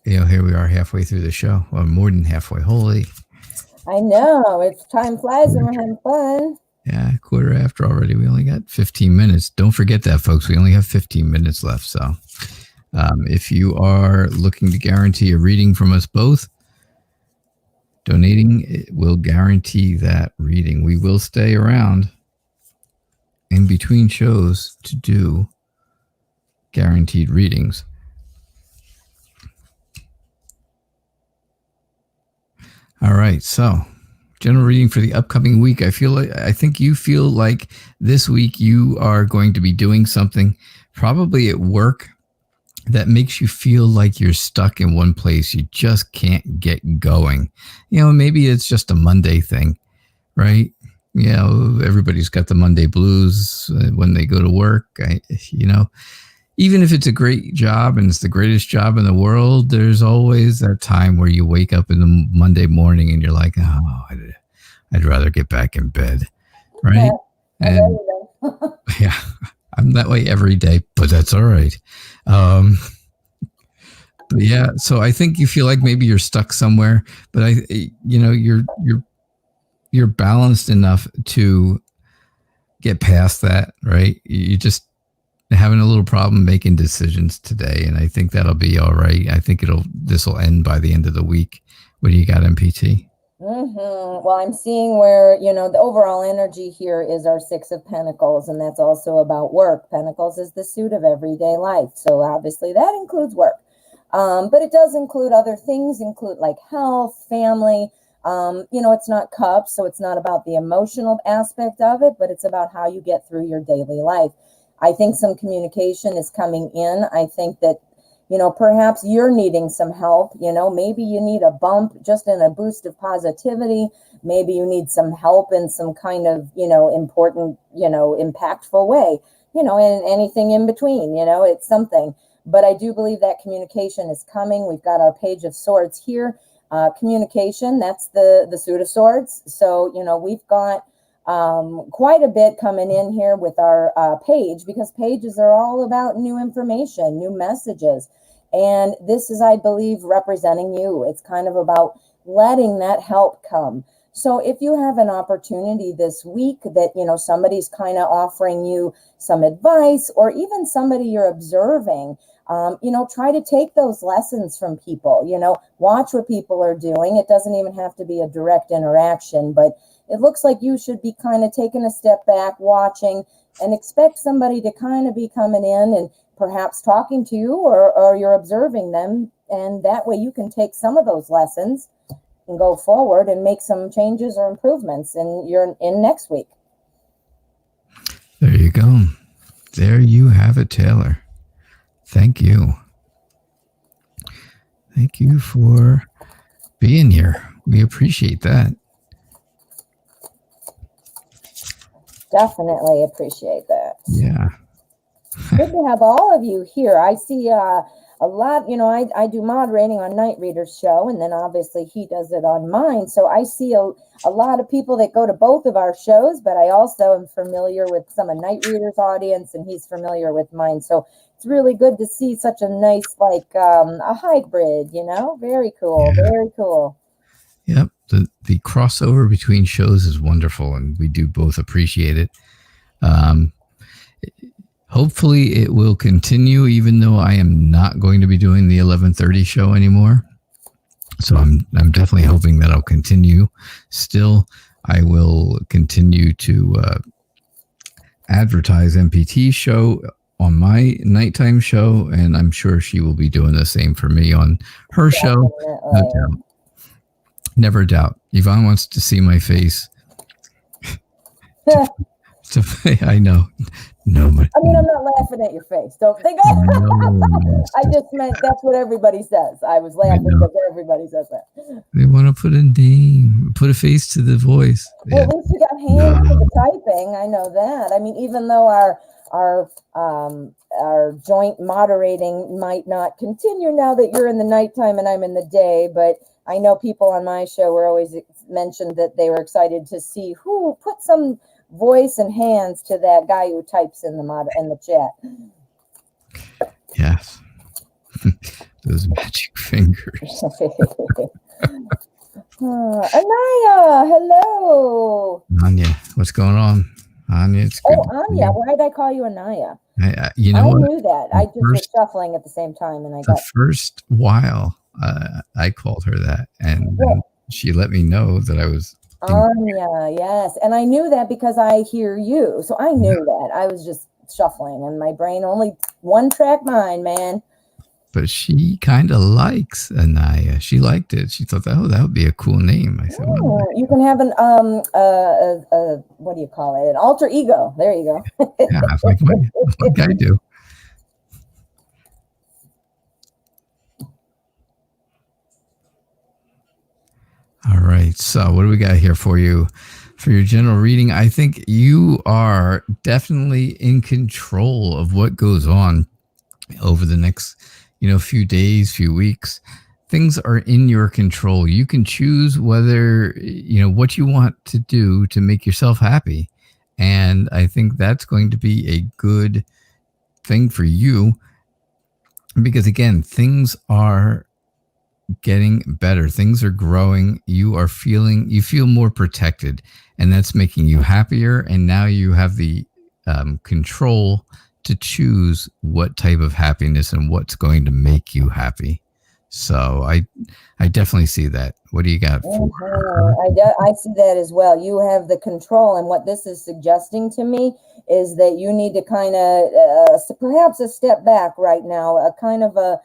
you know, here we are halfway through the show, or more than halfway. Holy. I know. It's time flies and we're having fun. Yeah, quarter after already. We only got 15 minutes. Don't forget that, folks. We only have 15 minutes left. So if you are looking to guarantee a reading from us both, donating will guarantee that reading. We will stay around in between shows to do guaranteed readings. All right, so general reading for the upcoming week. I think you feel like this week you are going to be doing something probably at work that makes you feel like you're stuck in one place. You just can't get going. You know, maybe it's just a Monday thing, right? You know, everybody's got the Monday blues when they go to work. You know, even if it's a great job and it's the greatest job in the world, there's always that time where you wake up in the Monday morning and you're like, oh, I'd rather get back in bed, right? And yeah, I'm that way every day, but that's all right. But yeah, so I think you feel like maybe you're stuck somewhere, but you're balanced enough to get past that, right? You just having a little problem making decisions today, and I think that'll be all right. I think this will end by the end of the week. What do you got, MPT? Well, I'm seeing where, you know, the overall energy here is our Six of Pentacles, and that's also about work. Pentacles is the suit of everyday life, so obviously that includes work. But it does include other things, include like health, family. You know, it's not cups, so it's not about the emotional aspect of it, but it's about how you get through your daily life. I think some communication is coming in. I think that, you know, perhaps you're needing some help. You know, maybe you need a bump just in a boost of positivity. Maybe you need some help in some kind of, you know, important, you know, impactful way, you know, and anything in between, you know, it's something. But I do believe that communication is coming. We've got our Page of Swords here. Communication, that's the suit of swords. So, you know, we've got quite a bit coming in here with our page, because pages are all about new information, new messages. And this is, I believe, representing you. It's kind of about letting that help come. So if you have an opportunity this week that, you know, somebody's kind of offering you some advice, or even somebody you're observing, you know, try to take those lessons from people, you know, watch what people are doing. It doesn't even have to be a direct interaction, but it looks like you should be kind of taking a step back, watching, and expect somebody to kind of be coming in and perhaps talking to you, or you're observing them. And that way you can take some of those lessons and go forward and make some changes or improvements in next week. There you go. There you have it, Taylor. Thank you. Thank you for being here. We appreciate that. Definitely appreciate that. Yeah. Good to have all of you here. I see a lot, you know, I do moderating on Night Reader's show, and then obviously he does it on mine. So I see a lot of people that go to both of our shows, but I also am familiar with some of Night Reader's audience, and he's familiar with mine. So it's really good to see such a nice, like a hybrid, you know, very cool, yeah. Very cool. Yep. The crossover between shows is wonderful, and we do both appreciate it. Hopefully it will continue, even though I am not going to be doing the 11:30 show anymore. So I'm definitely hoping that I'll continue. Still, I will continue to advertise MPT's show on my nighttime show, and I'm sure she will be doing the same for me on her show. No doubt. Never doubt. Yvonne wants to see my face. I know. No, but I mean, I'm not laughing at your face. Don't think I just meant that's what everybody says. I was laughing because everybody says that. They want to put a name, put a face to the voice. Well, yeah. At least you got hands for the typing. I know that. I mean, even though our joint moderating might not continue now that you're in the nighttime and I'm in the day, but I know people on my show were always mentioned that they were excited to see who put some voice and hands to that guy who types in the chat. Yes. Those magic fingers. Anaya, hello. Anya, what's going on? Anya, it's good. Oh, Anya, why did I call you Anaya? You know I what? knew that. I just was shuffling at the same time, and the first while I called her that, and she let me know that I was Anya, yes. And I knew that because I hear you. So I knew that. I was just shuffling, and my brain only one track mind, man. But she kind of likes Anaya. She liked it. She thought, that would be a cool name. I said, you can have an what do you call it? An alter ego. There you go. Yeah, like I do. All right. So what do we got here for you? For your general reading, I think you are definitely in control of what goes on over the next, few days, few weeks. Things are in your control. You can choose whether, what you want to do to make yourself happy. And I think that's going to be a good thing for you because, again, things are getting better. Things are growing. You feel more protected, and that's making you happier. And now you have the control to choose what type of happiness and what's going to make you happy. So I definitely see that. What do you got for I see that as well. You have the control, and what this is suggesting to me is that you need to kind of perhaps a step back right now, a kind of a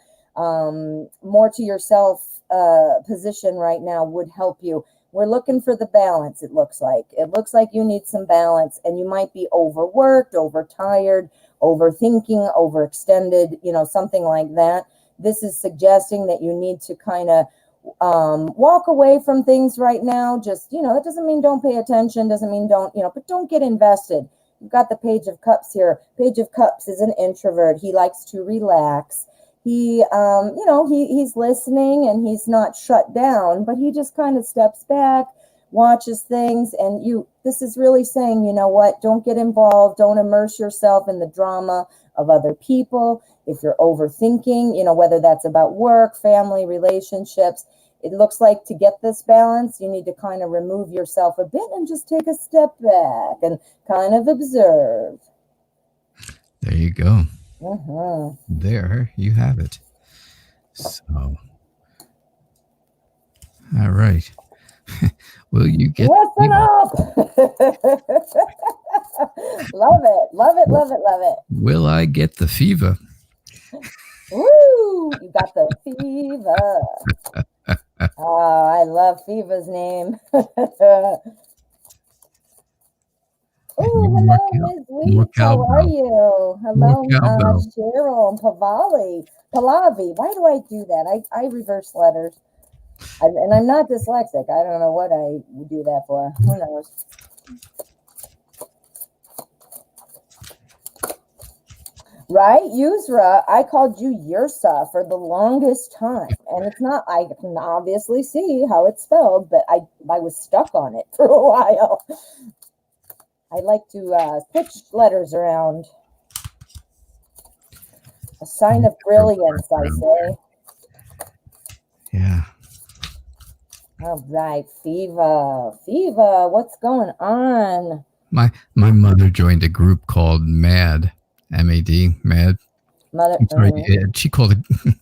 more to yourself position right now would help you. We're looking for the balance. It looks like you need some balance, and you might be overworked, overtired, overthinking, overextended, something like that. This is suggesting that you need to kind of walk away from things right now. Just, that doesn't mean don't pay attention, doesn't mean don't, but don't get invested. You've got the Page of Cups here. Page of Cups is an introvert. He likes to relax. He, he's listening and he's not shut down, but he just kind of steps back, watches things, and this is really saying, you know what, don't get involved, don't immerse yourself in the drama of other people. If you're overthinking, whether that's about work, family, relationships, it looks like to get this balance, you need to kind of remove yourself a bit and just take a step back and kind of observe. There you go. Mm-hmm. There you have it. So, all right. Will you get... Listen up! Love it, love it, love it, love it. Will I get the fever? Woo! You got the fever. Oh, I love Feva's name. Oh, hello, Ms. Weeks. How are you? Hello, Cheryl and Pallavi. Why do I do that? I reverse letters. And I'm not dyslexic. I don't know what I do that for. Who knows? Right, Yusra, I called you Yursa for the longest time. And it's not, I can obviously see how it's spelled, but I was stuck on it for a while. I like to switch letters around. A sign of brilliance, I say. Yeah. All right, Fiva, what's going on? My mother joined a group called MAD, M-A-D, MAD. Mother. Sorry, she called it.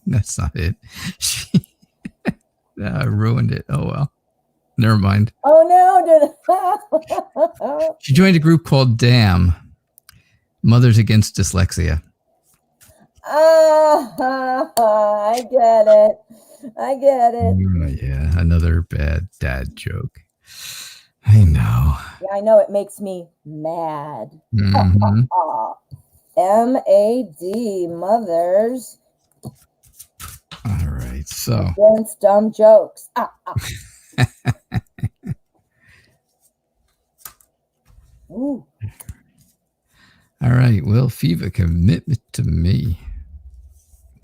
That's not it. She ruined it. Oh well. Never mind. Oh no! She joined a group called DAM, Mothers Against Dyslexia. I get it. Yeah, another bad dad joke. I know. Yeah, I know. It makes me mad. Mm-hmm. MAD, mothers. All right, so. Against dumb jokes. Ooh. All right, well, fever, commitment to me.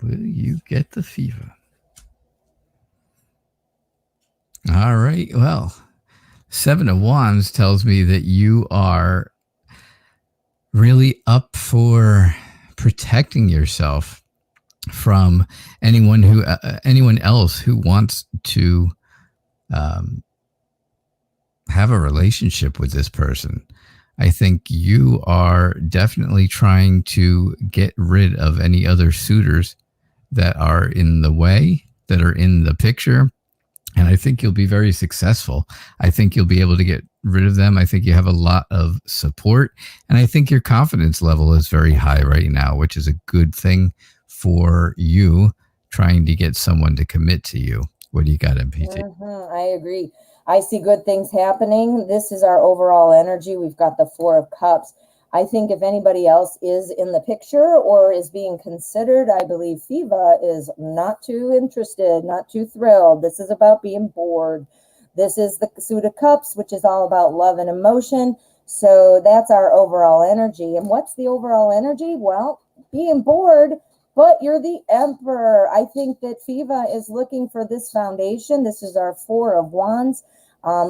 Will you get the fever? All right, well, 7 of Wands tells me that you are really up for protecting yourself from anyone else who wants to have a relationship with this person. I think you are definitely trying to get rid of any other suitors that are in the way, that are in the picture. And I think you'll be very successful. I think you'll be able to get rid of them. I think you have a lot of support. And I think your confidence level is very high right now, which is a good thing for you trying to get someone to commit to you. What do you got, MPT? Mm-hmm, I agree. I see good things happening. This is our overall energy. We've got the 4 of Cups. I think if anybody else is in the picture or is being considered, I believe Fiva is not too interested, not too thrilled. This is about being bored. This is the Suit of Cups, which is all about love and emotion. So that's our overall energy. And what's the overall energy? Well, being bored, but you're the Emperor. I think that Fiva is looking for this foundation. This is our 4 of Wands.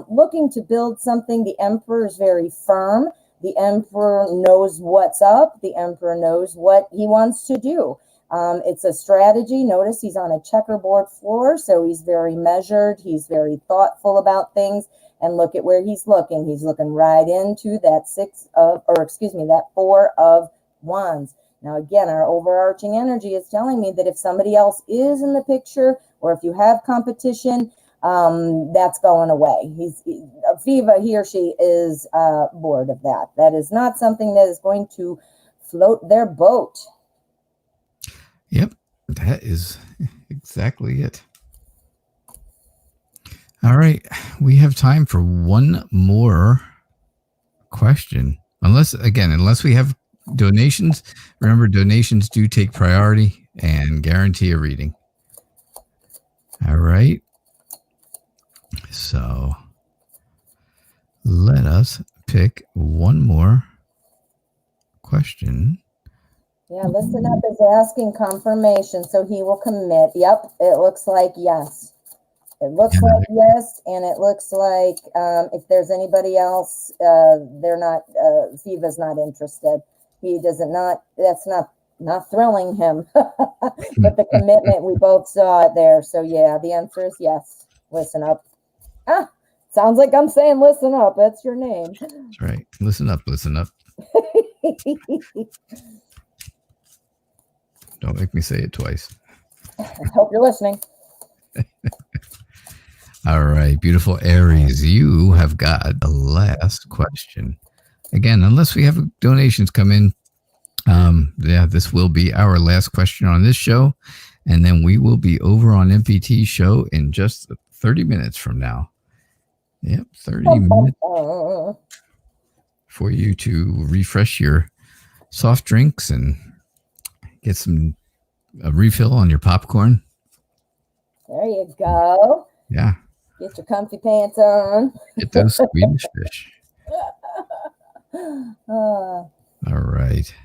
Looking to build something. The Emperor is very firm. The Emperor knows what's up. The Emperor knows what he wants to do. It's a strategy. Notice he's on a checkerboard floor, so he's very measured. He's very thoughtful about things. And look at where he's looking. He's looking right into that that 4 of Wands. Now, again, our overarching energy is telling me that if somebody else is in the picture or if you have competition, that's going away. Fiva, he or she is bored of that. That is not something that is going to float their boat. Yep, that is exactly it. All right, we have time for one more question. Unless we have donations. Remember, donations do take priority and guarantee a reading. All right. So let us pick one more question. Yeah, Listen Up is asking confirmation, so he will commit. Yep, it looks like yes. It looks like yes, and it looks like if there's anybody else, they're not. Fiva's not interested. He doesn't not. That's not thrilling him. But the commitment, we both saw it there. So yeah, the answer is yes. Listen up. Sounds like I'm saying listen up. That's your name. That's right. Listen up. Listen up. Don't make me say it twice. I hope you're listening. All right, beautiful Aries, you have got the last question. Again, unless we have donations come in, this will be our last question on this show, and then we will be over on MPT show in just 30 minutes from now. Yep, 30 minutes for you to refresh your soft drinks and get a refill on your popcorn. There you go. Yeah. Get your comfy pants on. Get those Swedish fish. All right.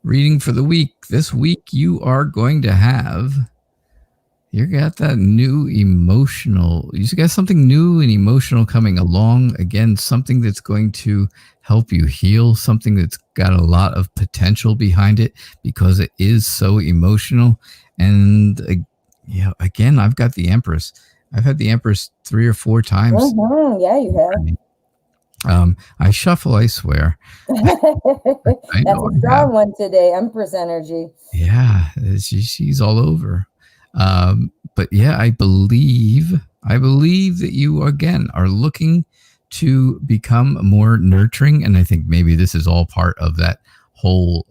Reading for the week. This week you are going to have, you got that new emotional, you got something new and emotional coming along. Again, something that's going to help you heal, something that's got a lot of potential behind it because it is so emotional. And again, I've got the Empress. I've had the Empress 3 or 4 times. Mm-hmm. Yeah, you have. I shuffle, I swear. That's a strong one today, Empress energy. Yeah, she's all over. But yeah, I believe that you again are looking to become more nurturing, and I think maybe this is all part of that whole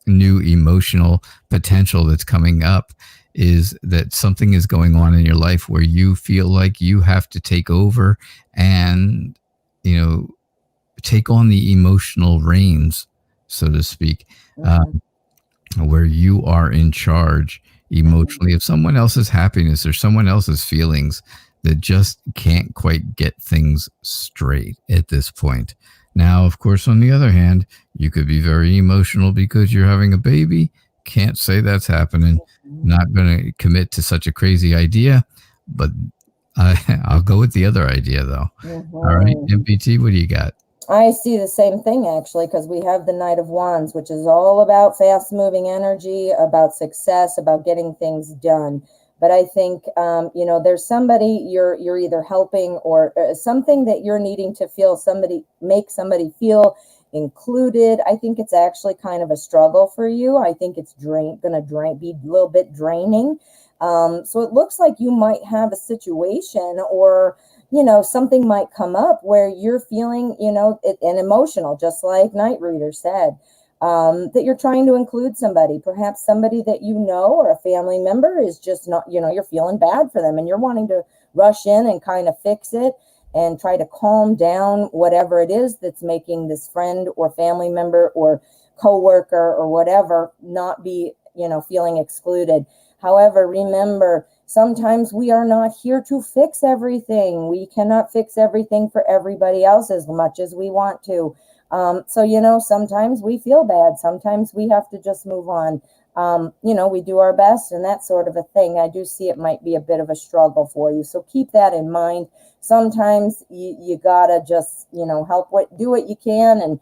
new emotional potential that's coming up. Is that something is going on in your life where you feel like you have to take over and take on the emotional reins, so to speak, where you are in charge emotionally of someone else's happiness or someone else's feelings that just can't quite get things straight at this point. Now, of course, on the other hand, you could be very emotional because you're having a baby. Can't say that's happening. Not going to commit to such a crazy idea, but I'll go with the other idea, though. All right, MPT, what do you got? I see the same thing, actually, because we have the Knight of Wands, which is all about fast-moving energy, about success, about getting things done. But I think, there's somebody you're either helping or something that you're needing to make somebody feel included. I think it's actually kind of a struggle for you. I think it's going to be a little bit draining. So it looks like you might have a situation or something might come up where you're feeling, and emotional, just like KnightReader said, that you're trying to include somebody, perhaps somebody that or a family member is just not, you're feeling bad for them and you're wanting to rush in and kind of fix it and try to calm down whatever it is that's making this friend or family member or coworker or whatever not be, feeling excluded. However, remember, sometimes we are not here to fix everything. We cannot fix everything for everybody else as much as we want to. So, sometimes we feel bad. Sometimes we have to just move on. We do our best and that sort of a thing. I do see it might be a bit of a struggle for you. So keep that in mind. Sometimes you gotta just, do what you can and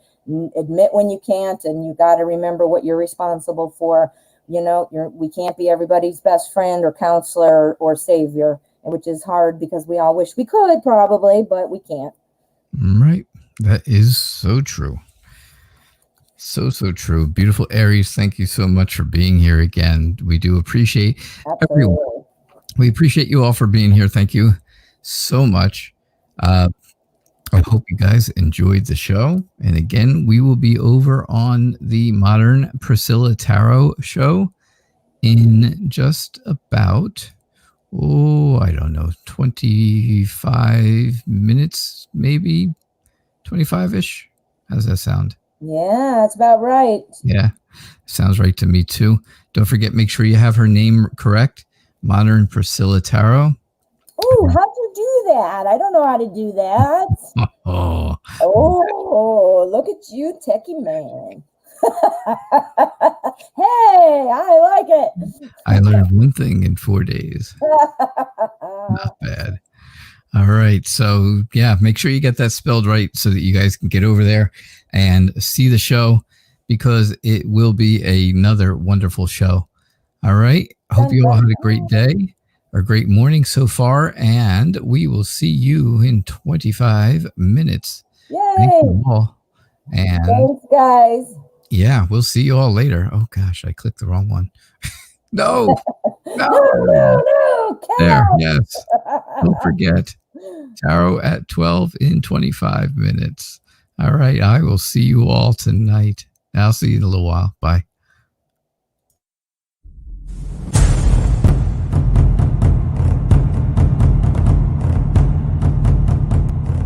admit when you can't. And you gotta remember what you're responsible for. We can't be everybody's best friend or counselor or savior, which is hard because we all wish we could probably, but we can't. Right. That is so true. So true. Beautiful Aries, thank you so much for being here again. We do appreciate everyone. We appreciate you all for being here. Thank you so much. I hope you guys enjoyed the show. And again, we will be over on the Modern Priscilla Tarot show in just about, 25 minutes, maybe 25-ish. How does that sound? Yeah, that's about right. Yeah, sounds right to me too. Don't forget, make sure you have her name correct. Modern Priscilla Tarot. Oh, how'd you do that? I don't know how to do that. Oh, look at you, techie man. I like it. I learned one thing in 4 days. Not bad. All right. So, yeah, make sure you get that spelled right so that you guys can get over there and see the show, because it will be another wonderful show. All right. I hope you all had a great day or great morning so far, and we will see you in 25 minutes. Yay. Thank you all. And thanks, guys. Yeah, we'll see you all later. Oh, gosh, I clicked the wrong one. No. No. There, yes. Don't forget. Tarot at 12 in 25 minutes. All right. I will see you all tonight. I'll see you in a little while. Bye.